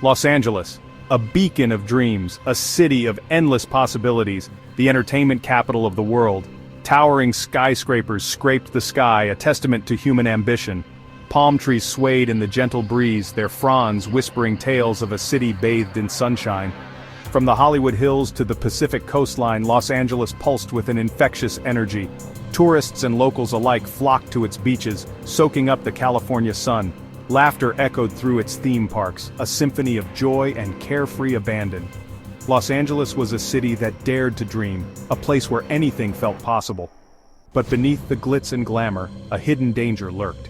Los Angeles, a beacon of dreams, a city of endless possibilities, the entertainment capital of the world. Towering skyscrapers scraped the sky, a testament to human ambition. Palm trees swayed in the gentle breeze, their fronds whispering tales of a city bathed in sunshine. From the Hollywood Hills to the Pacific coastline, Los Angeles pulsed with an infectious energy. Tourists and locals alike flocked to its beaches, soaking up the California sun. Laughter echoed through its theme parks, a symphony of joy and carefree abandon. Los Angeles was a city that dared to dream, a place where anything felt possible. But beneath the glitz and glamour, a hidden danger lurked.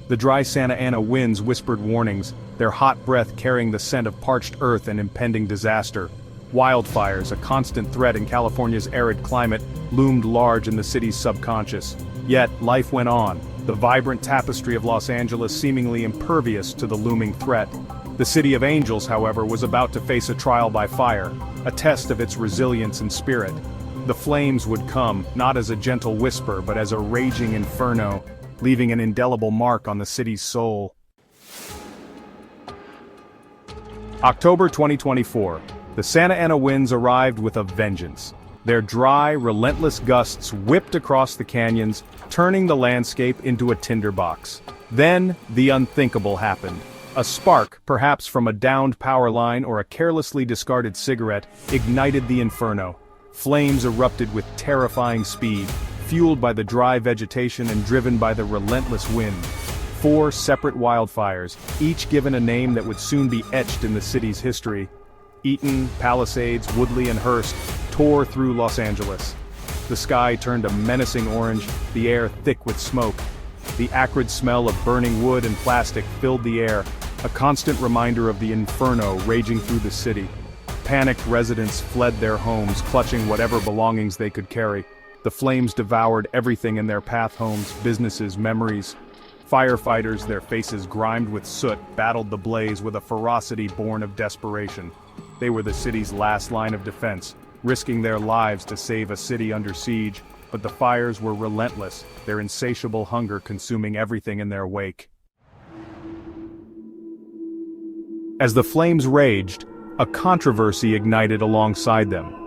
The dry Santa Ana winds whispered warnings, their hot breath carrying the scent of parched earth and impending disaster. Wildfires, a constant threat in California's arid climate, loomed large in the city's subconscious. Yet, life went on, the vibrant tapestry of Los Angeles seemingly impervious to the looming threat. The City of Angels, however, was about to face a trial by fire, a test of its resilience and spirit. The flames would come, not as a gentle whisper but as a raging inferno, leaving an indelible mark on the city's soul. October 2024. The Santa Ana winds arrived with a vengeance. Their dry, relentless gusts whipped across the canyons, turning the landscape into a tinderbox. Then, the unthinkable happened. A spark, perhaps from a downed power line or a carelessly discarded cigarette, ignited the inferno. Flames erupted with terrifying speed, fueled by the dry vegetation and driven by the relentless wind. 4 separate wildfires, each given a name that would soon be etched in the city's history. Eaton, Palisades, Woodley, and Hearst tore through Los Angeles. The sky turned a menacing orange, the air thick with smoke. The acrid smell of burning wood and plastic filled the air, a constant reminder of the inferno raging through the city. Panicked residents fled their homes, clutching whatever belongings they could carry. The flames devoured everything in their path: homes, businesses, memories. Firefighters, their faces grimed with soot, battled the blaze with a ferocity born of desperation. They were the city's last line of defense, risking their lives to save a city under siege, but the fires were relentless, their insatiable hunger consuming everything in their wake. As the flames raged, a controversy ignited alongside them.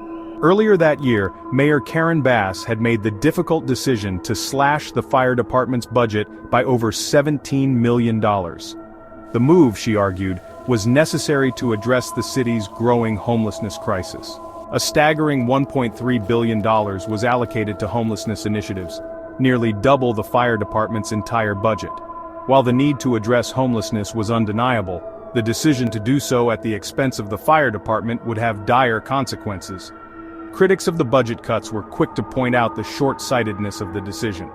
Earlier that year, Mayor Karen Bass had made the difficult decision to slash the fire department's budget by over $17 million. The move, she argued, was necessary to address the city's growing homelessness crisis. A staggering $1.3 billion was allocated to homelessness initiatives, nearly double the fire department's entire budget. While the need to address homelessness was undeniable, the decision to do so at the expense of the fire department would have dire consequences. Critics of the budget cuts were quick to point out the short-sightedness of the decision.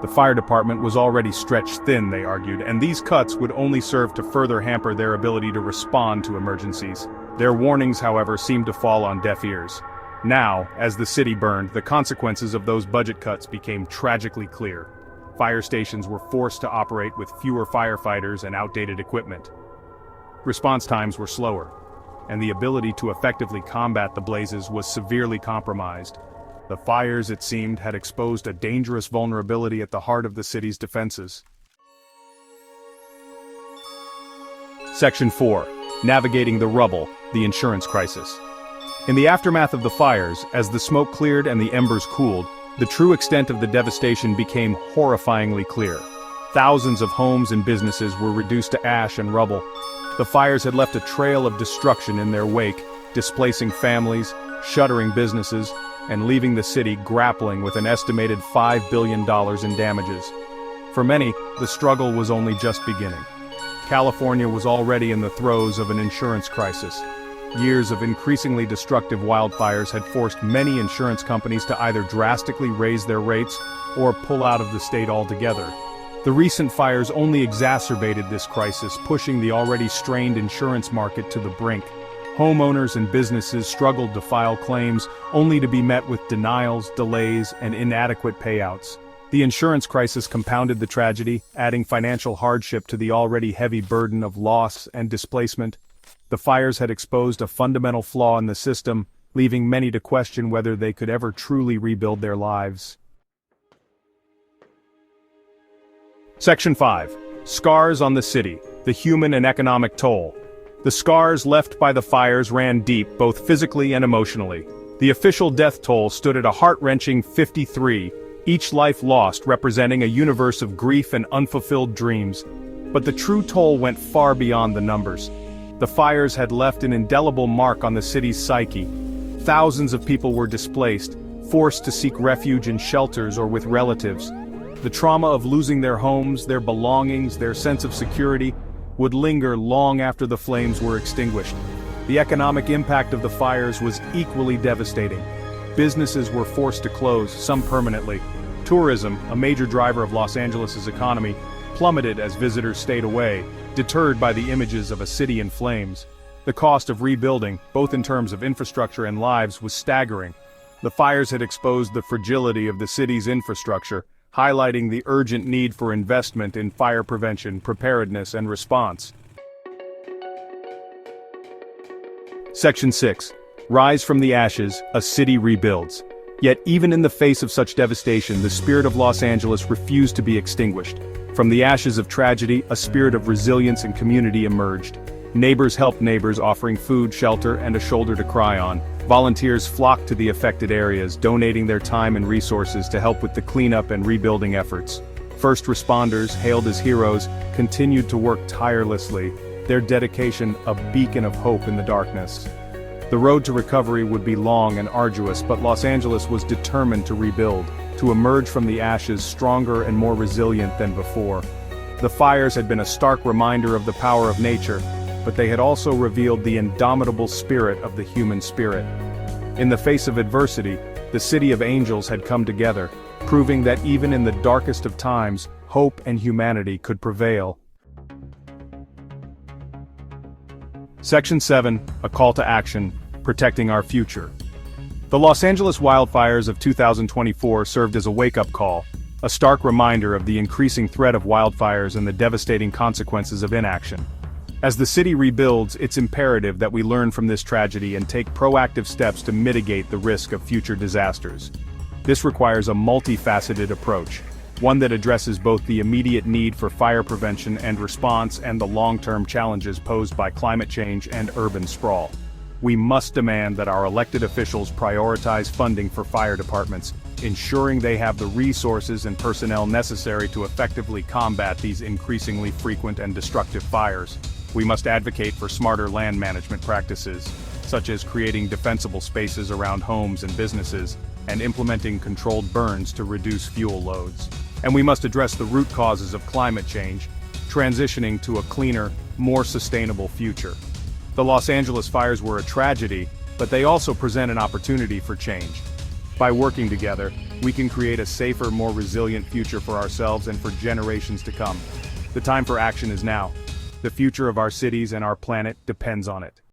The fire department was already stretched thin, they argued, and these cuts would only serve to further hamper their ability to respond to emergencies. Their warnings, however, seemed to fall on deaf ears. Now, as the city burned, the consequences of those budget cuts became tragically clear. Fire stations were forced to operate with fewer firefighters and outdated equipment. Response times were slower, and the ability to effectively combat the blazes was severely compromised. The fires, it seemed, had exposed a dangerous vulnerability at the heart of the city's defenses. Section 4. Navigating the rubble, the insurance crisis. In the aftermath of the fires, as the smoke cleared and the embers cooled, the true extent of the devastation became horrifyingly clear. Thousands of homes and businesses were reduced to ash and rubble. The fires had left a trail of destruction in their wake, displacing families, shuttering businesses, and leaving the city grappling with an estimated $5 billion in damages. For many, the struggle was only just beginning. California was already in the throes of an insurance crisis. Years of increasingly destructive wildfires had forced many insurance companies to either drastically raise their rates or pull out of the state altogether. The recent fires only exacerbated this crisis, pushing the already strained insurance market to the brink. Homeowners and businesses struggled to file claims, only to be met with denials, delays, and inadequate payouts. The insurance crisis compounded the tragedy, adding financial hardship to the already heavy burden of loss and displacement. The fires had exposed a fundamental flaw in the system, leaving many to question whether they could ever truly rebuild their lives. Section 5. Scars on the city, the human and economic toll. The scars left by the fires ran deep, both physically and emotionally. The official death toll stood at a heart-wrenching 53, each life lost representing a universe of grief and unfulfilled dreams. But the true toll went far beyond the numbers. The fires had left an indelible mark on the city's psyche. Thousands of people were displaced, forced to seek refuge in shelters or with relatives. The trauma of losing their homes, their belongings, their sense of security, would linger long after the flames were extinguished. The economic impact of the fires was equally devastating. Businesses were forced to close, some permanently. Tourism, a major driver of Los Angeles' economy, plummeted as visitors stayed away, deterred by the images of a city in flames. The cost of rebuilding, both in terms of infrastructure and lives, was staggering. The fires had exposed the fragility of the city's infrastructure, highlighting the urgent need for investment in fire prevention, preparedness, and response. Section 6. Rise from the ashes, a city rebuilds. Yet even in the face of such devastation, the spirit of Los Angeles refused to be extinguished. From the ashes of tragedy, a spirit of resilience and community emerged. Neighbors helped neighbors, offering food, shelter, and a shoulder to cry on. Volunteers flocked to the affected areas, donating their time and resources to help with the cleanup and rebuilding efforts. First responders, hailed as heroes, continued to work tirelessly, their dedication a beacon of hope in the darkness. The road to recovery would be long and arduous, but Los Angeles was determined to rebuild, to emerge from the ashes stronger and more resilient than before. The fires had been a stark reminder of the power of nature, but they had also revealed the indomitable spirit of the human spirit. In the face of adversity, the City of Angels had come together, proving that even in the darkest of times, hope and humanity could prevail. Section 7, a call to action, protecting our future. The Los Angeles wildfires of 2024 served as a wake-up call, a stark reminder of the increasing threat of wildfires and the devastating consequences of inaction. As the city rebuilds, it's imperative that we learn from this tragedy and take proactive steps to mitigate the risk of future disasters. This requires a multifaceted approach, one that addresses both the immediate need for fire prevention and response and the long-term challenges posed by climate change and urban sprawl. We must demand that our elected officials prioritize funding for fire departments, ensuring they have the resources and personnel necessary to effectively combat these increasingly frequent and destructive fires. We must advocate for smarter land management practices, such as creating defensible spaces around homes and businesses, and implementing controlled burns to reduce fuel loads. And we must address the root causes of climate change, transitioning to a cleaner, more sustainable future. The Los Angeles fires were a tragedy, but they also present an opportunity for change. By working together, we can create a safer, more resilient future for ourselves and for generations to come. The time for action is now. The future of our cities and our planet depends on it.